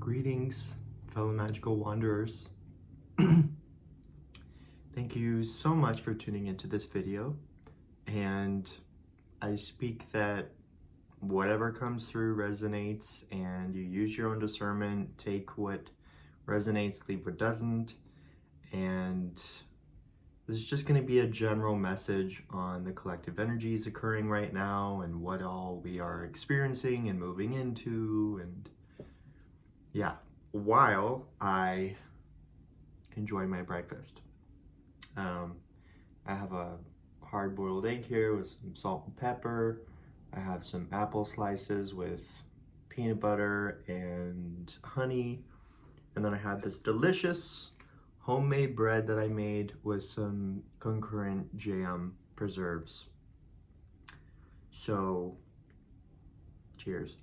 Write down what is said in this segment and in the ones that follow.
Greetings, fellow magical wanderers. Thank you so much for tuning into this video, and I speak that whatever comes through resonates, and you use your own discernment, take what resonates, leave what doesn't, and this is just going to be a general message on the collective energies occurring right now and what all we are experiencing and moving into, and yeah, while I enjoy my breakfast. I have a hard-boiled egg here with some salt and pepper. I have some apple slices with peanut butter and honey. And then I have this delicious homemade bread that I made with some concurrent jam preserves. So, cheers.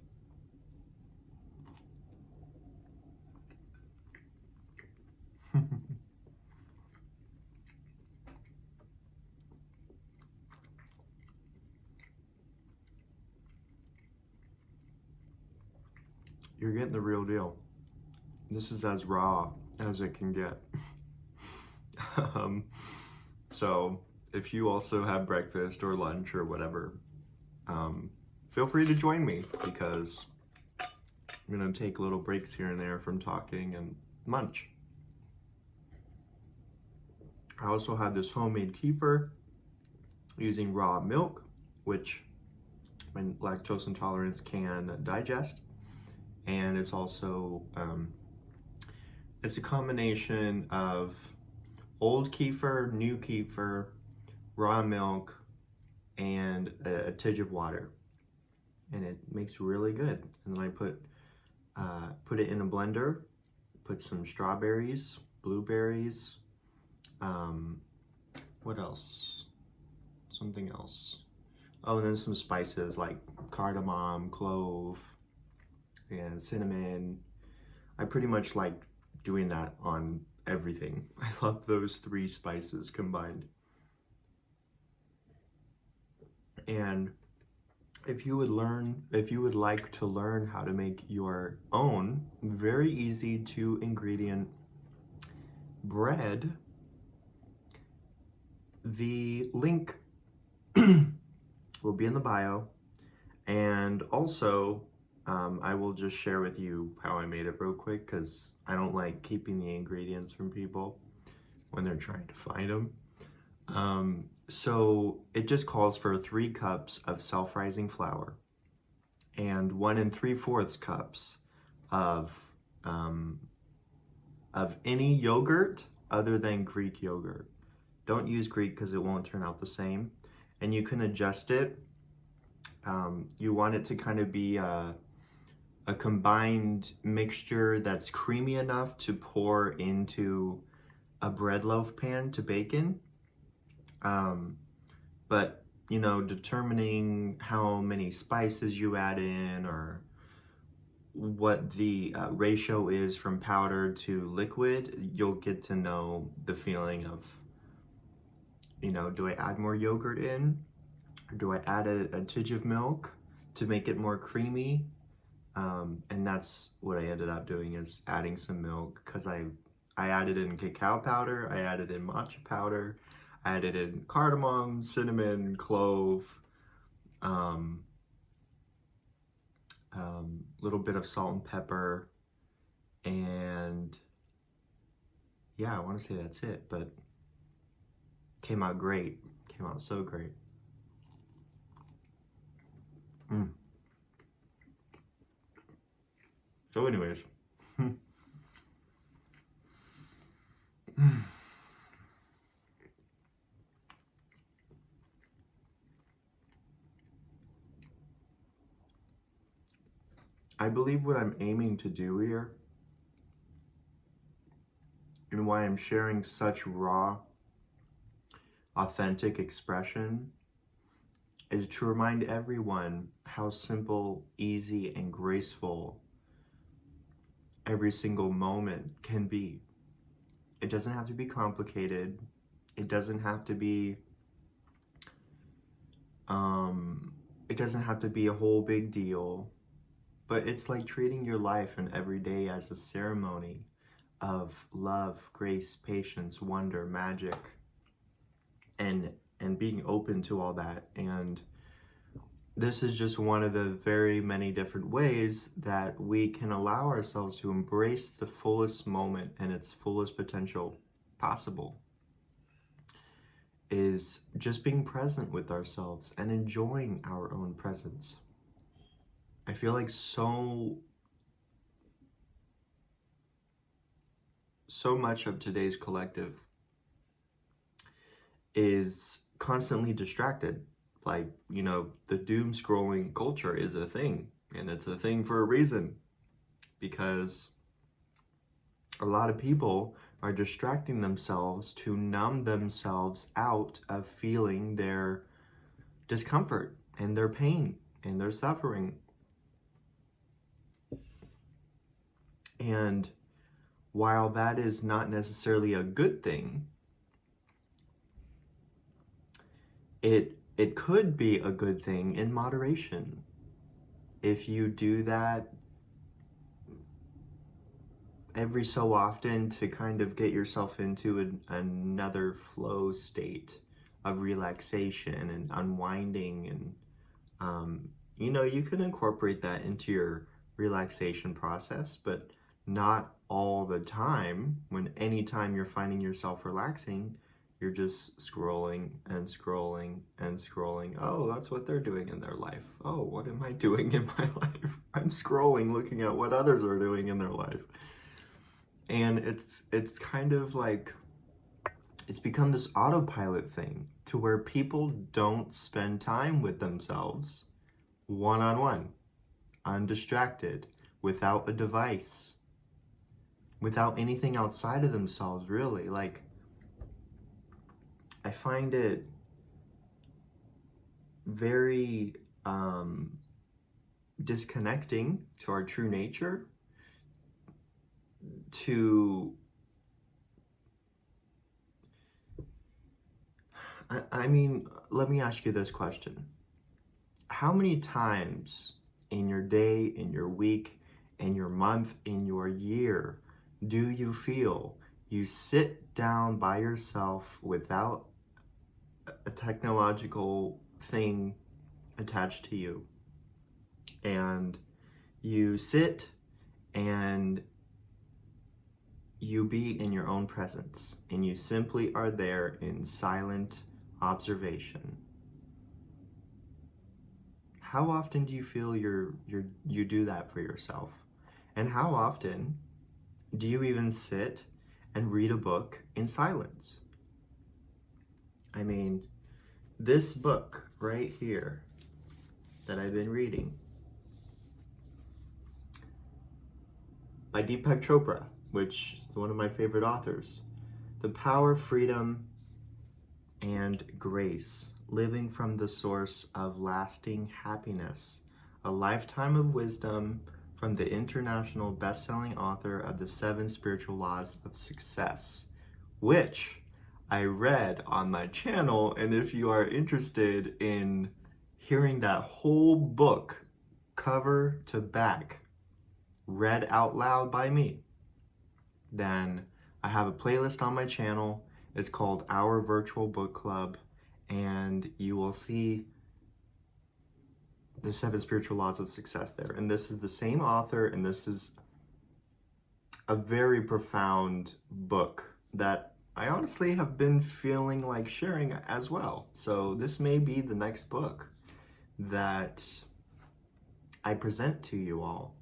You're getting the real deal. This is as raw as it can get. So if you also have breakfast or lunch or whatever, feel free to join me because I'm gonna take little breaks here and there from talking and munch. I also have this homemade kefir using raw milk, which my lactose intolerance can digest. And it's also, it's a combination of old kefir, new kefir, raw milk, and a tidge of water. And it makes really good. And then I put it in a blender, put some strawberries, blueberries, what else? Something else. Oh, and then some spices like cardamom, clove, and cinnamon. I pretty much like doing that on everything. I love those three spices combined. And if you would like to learn how to make your own very easy 2-ingredient bread, the link will be in the bio, and also I will just share with you how I made it real quick because I don't like keeping the ingredients from people when they're trying to find them. So it just calls for 3 cups of self-rising flour and 1 3/4 cups of any yogurt other than Greek yogurt. Don't use Greek because it won't turn out the same, and you can adjust it. You want it to kind of be a combined mixture that's creamy enough to pour into a bread loaf pan to bake in. But, you know, determining how many spices you add in or what the ratio is from powder to liquid, you'll get to know the feeling of, you know, do I add more yogurt in? Or do I add a tidge of milk to make it more creamy? And that's what I ended up doing, is adding some milk, because I added in cacao powder, I added in matcha powder, I added in cardamom, cinnamon, clove, little bit of salt and pepper, and yeah, I want to say that's it, but came out great. Came out so great. So anyways, I believe what I'm aiming to do here, and why I'm sharing such raw, authentic expression, is to remind everyone how simple, easy, and graceful every single moment can be. It doesn't have to be complicated. It doesn't have to be a whole big deal. but it's like treating your life and every day as a ceremony of love, grace, patience, wonder, magic, and being open to all that. And this is just one of the very many different ways that we can allow ourselves to embrace the fullest moment and its fullest potential possible, is just being present with ourselves and enjoying our own presence. I feel like so much of today's collective is constantly distracted. Like, the doom scrolling culture is a thing, and it's a thing for a reason, because a lot of people are distracting themselves to numb themselves out of feeling their discomfort and their pain and their suffering. And while that is not necessarily a good thing, it could be a good thing in moderation. If you do that every so often to kind of get yourself into another flow state of relaxation and unwinding, and you can incorporate that into your relaxation process, but not all the time. Anytime you're finding yourself relaxing, you're just scrolling and scrolling and scrolling. Oh, that's what they're doing in their life. Oh, what am I doing in my life? I'm scrolling, looking at what others are doing in their life. And it's kind of like, it's become this autopilot thing to where people don't spend time with themselves one-on-one, undistracted, without a device, without anything outside of themselves, really. Like, I find it very disconnecting to our true nature to, I mean, let me ask you this question. How many times in your day, in your week, in your month, in your year, do you feel you sit down by yourself without a technological thing attached to you, and you sit and you be in your own presence, and you simply are there in silent observation? How often do you feel you do that for yourself? And how often do you even sit and read a book in silence? I mean, this book right here that I've been reading by Deepak Chopra, which is one of my favorite authors, The Power, Freedom, and Grace, Living from the Source of Lasting Happiness, a Lifetime of Wisdom, from the international best-selling author of The 7 Spiritual Laws of Success, which I read on my channel. And if you are interested in hearing that whole book cover to back read out loud by me, then I have a playlist on my channel. It's called Our Virtual Book Club, and you will see the 7 Spiritual Laws of Success there. And this is the same author, and this is a very profound book that I honestly have been feeling like sharing as well. So this may be the next book that I present to you all.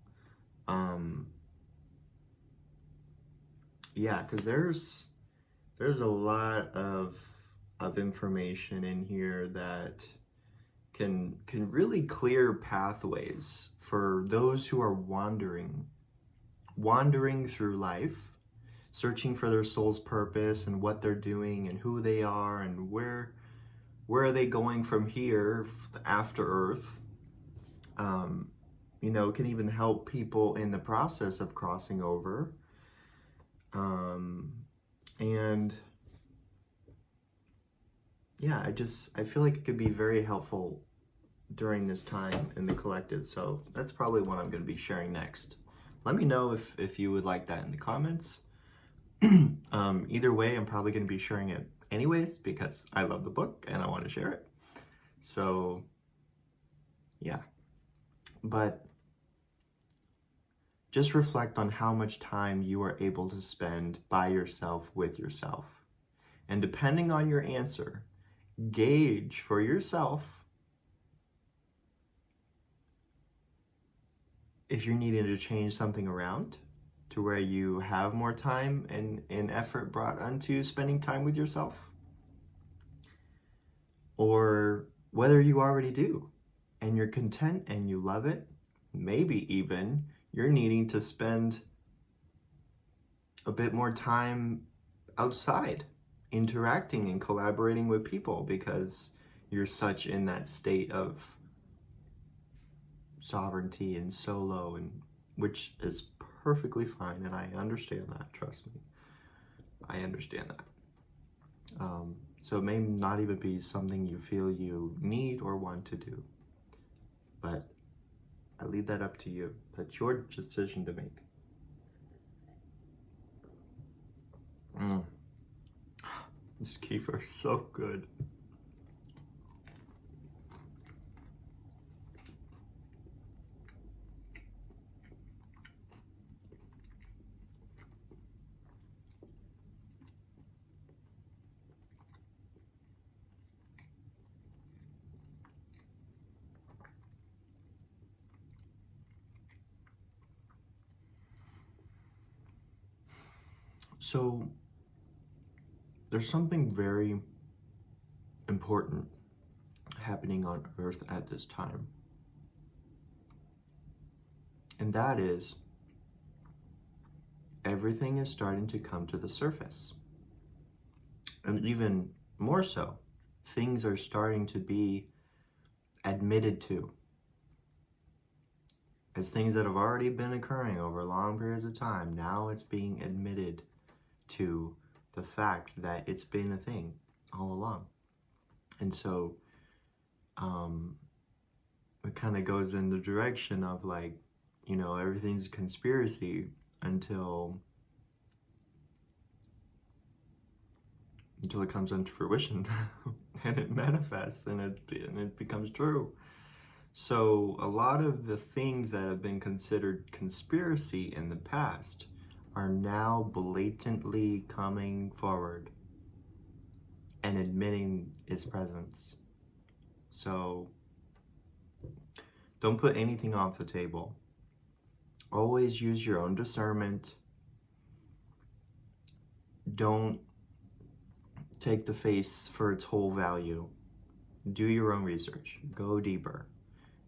Yeah, because there's a lot of information in here that can really clear pathways for those who are wandering through life, searching for their soul's purpose and what they're doing and who they are and where are they going from here after Earth. It can even help people in the process of crossing over. And yeah, I feel like it could be very helpful during this time in the collective, so that's probably what I'm going to be sharing next. Let me know if you would like that in the comments. Either way, I'm probably going to be sharing it anyways because I love the book and I want to share it. So, yeah. But just reflect on how much time you are able to spend by yourself with yourself. And depending on your answer, gauge for yourself if you're needing to change something around to where you have more time and effort brought onto spending time with yourself, or whether you already do and you're content and you love it. Maybe even you're needing to spend a bit more time outside interacting and collaborating with people because you're such in that state of sovereignty and solo, and which is perfectly fine, and I understand that. Trust me, I understand that. So it may not even be something you feel you need or want to do, but I leave that up to you. That's your decision to make. This kefir is so good. So there's something very important happening on Earth at this time. And that is, everything is starting to come to the surface. And even more so, things are starting to be admitted to as things that have already been occurring over long periods of time. Now it's being admitted to the fact that it's been a thing all along. And so it kind of goes in the direction of like, you know, everything's a conspiracy until it comes into fruition and it manifests and it becomes true. So a lot of the things that have been considered conspiracy in the past are now blatantly coming forward and admitting its presence. So don't put anything off the table. Always use your own discernment. Don't take the face for its whole value. Do your own research. Go deeper.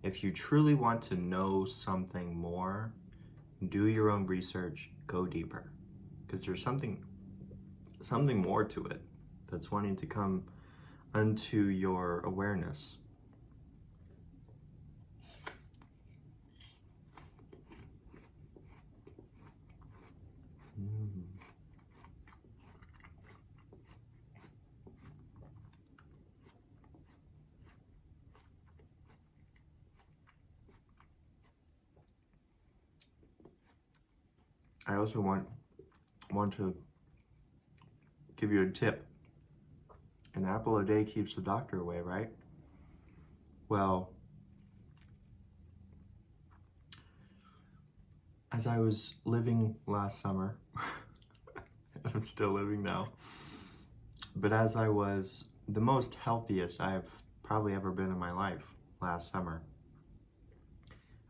If you truly want to know something more, do your own research. Go deeper. Because there's something more to it that's wanting to come unto your awareness. I also want to give you a tip. An apple a day keeps the doctor away, right? Well, as I was living last summer, and I'm still living now, but as I was the most healthiest I've probably ever been in my life last summer,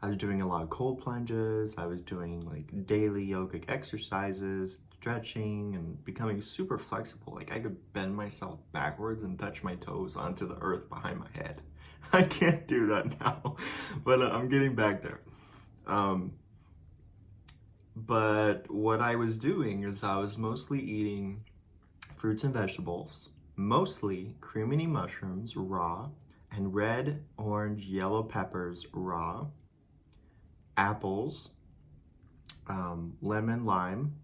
I was doing a lot of cold plunges, I was doing like daily yogic exercises, stretching, and becoming super flexible. Like I could bend myself backwards and touch my toes onto the earth behind my head. I can't do that now, but I'm getting back there. But what I was doing is I was mostly eating fruits and vegetables, mostly cremini mushrooms raw, and red, orange, yellow peppers raw, apples, lemon, lime,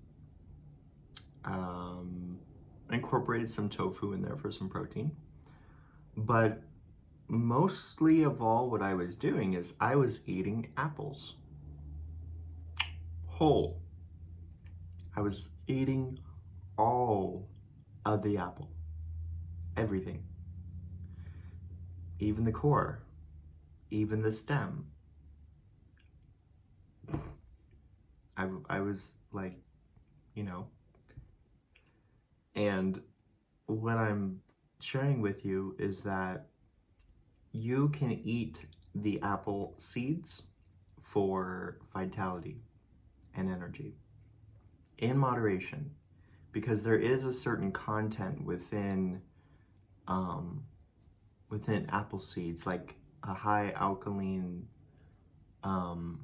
incorporated some tofu in there for some protein. But mostly of all what I was doing is I was eating apples whole. I was eating all of the apple, everything, even the core, even the stem. I was like, you know, and what I'm sharing with you is that you can eat the apple seeds for vitality and energy in moderation, because there is a certain content um, within apple seeds, like a high alkaline um,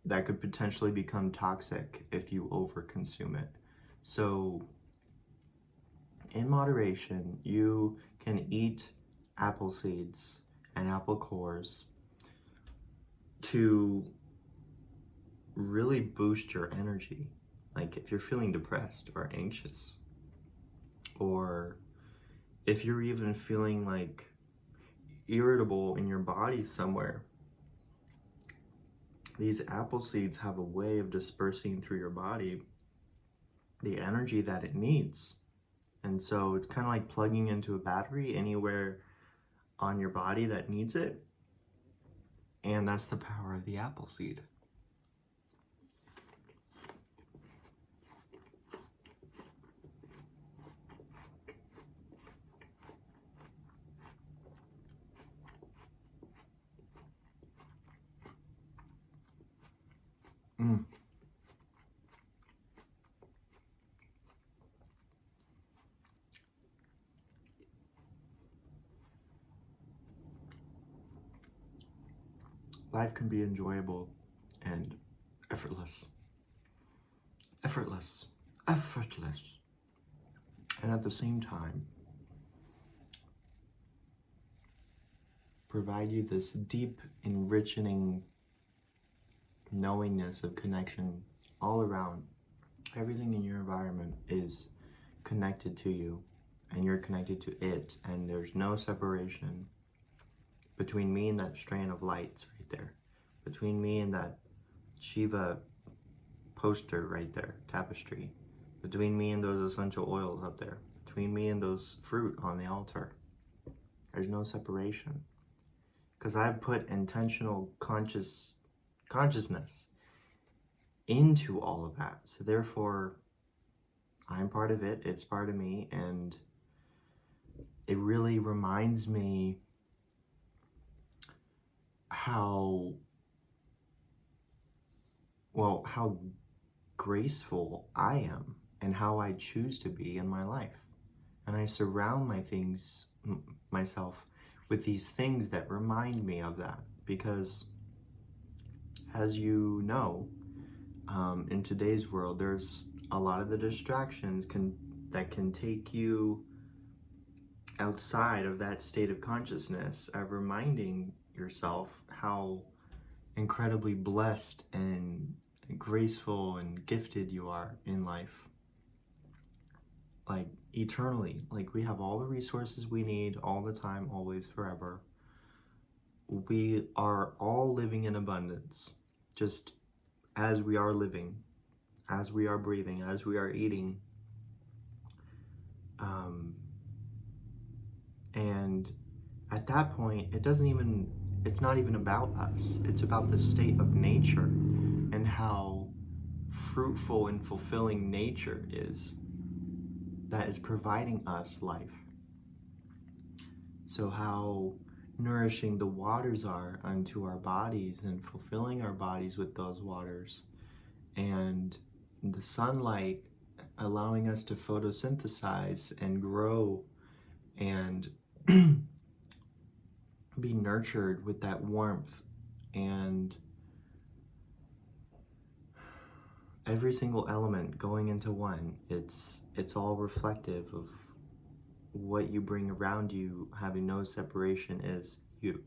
that could potentially become toxic if you overconsume it. So in moderation, you can eat apple seeds and apple cores to really boost your energy. Like if you're feeling depressed or anxious, or if you're even feeling like irritable in your body somewhere, these apple seeds have a way of dispersing through your body the energy that it needs. And so it's kind of like plugging into a battery anywhere on your body that needs it. And that's the power of the apple seed. Mm. Life can be enjoyable and effortless. Effortless. Effortless. And at the same time, provide you this deep, enriching knowingness of connection all around. Everything in your environment is connected to you, and you're connected to it, and there's no separation between me and that strand of lights right there, between me and that Shiva poster right there, tapestry, between me and those essential oils up there, between me and those fruit on the altar. There's no separation, because I've put intentional consciousness into all of that. So therefore, I'm part of it, it's part of me, and it really reminds me how graceful I am and how I choose to be in my life. And I surround myself with these things that remind me of that, because as you know, in today's world, there's a lot of the distractions that can take you outside of that state of consciousness, of reminding yourself how incredibly blessed and graceful and gifted you are in life. Like eternally, like we have all the resources we need all the time, always, forever. We are all living in abundance, just as we are living, as we are breathing, as we are eating. And at that point, it's not even about us. It's about the state of nature and how fruitful and fulfilling nature is, that is providing us life. So how nourishing the waters are unto our bodies and fulfilling our bodies with those waters, and the sunlight allowing us to photosynthesize and grow and be nurtured with that warmth, and every single element going into one. It's all reflective of what you bring around you, having no separation, is you.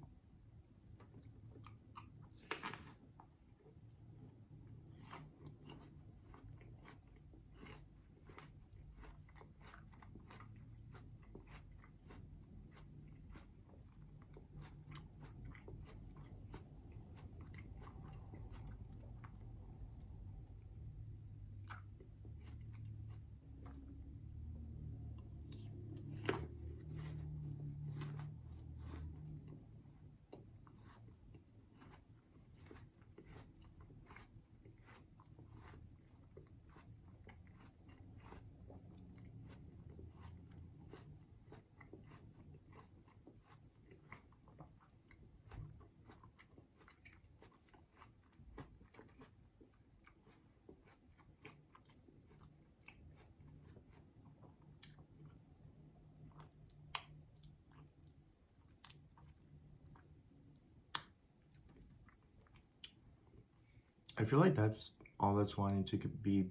I feel like that's all that's wanting to be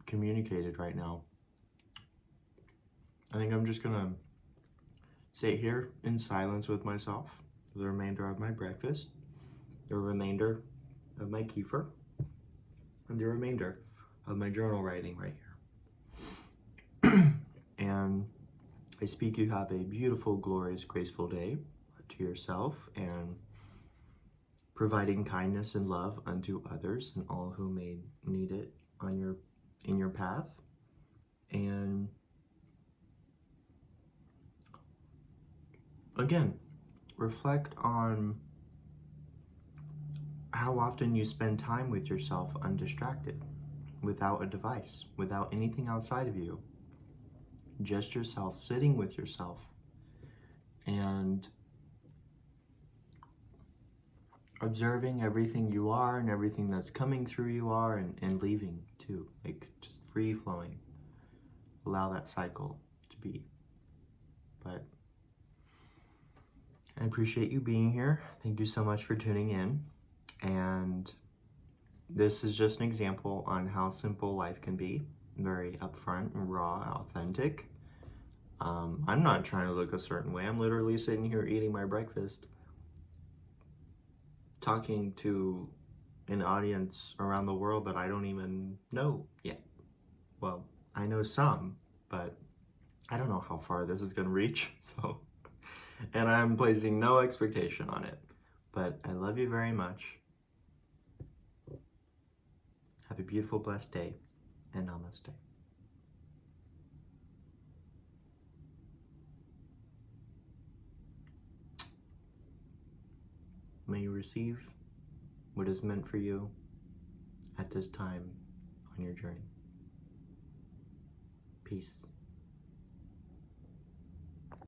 communicated right now. I think I'm just gonna sit here in silence with myself for the remainder of my breakfast, the remainder of my kefir, and the remainder of my journal writing right here. And I speak you have a beautiful, glorious, graceful day to yourself, and providing kindness and love unto others and all who may need it on in your path. And again, reflect on how often you spend time with yourself undistracted, without a device, without anything outside of you, just yourself sitting with yourself and observing everything you are and everything that's coming through you are, and leaving too, like just free flowing. Allow that cycle to be. But I appreciate you being here. Thank you so much for tuning in. And this is just an example on how simple life can be. Very upfront and raw, authentic. I'm not trying to look a certain way. I'm literally sitting here eating my breakfast, talking to an audience around the world that I don't even know yet. Well, I know some, but I don't know how far this is going to reach. So, and I'm placing no expectation on it. But I love you very much. Have a beautiful, blessed day, and namaste. May you receive what is meant for you at this time on your journey. Peace.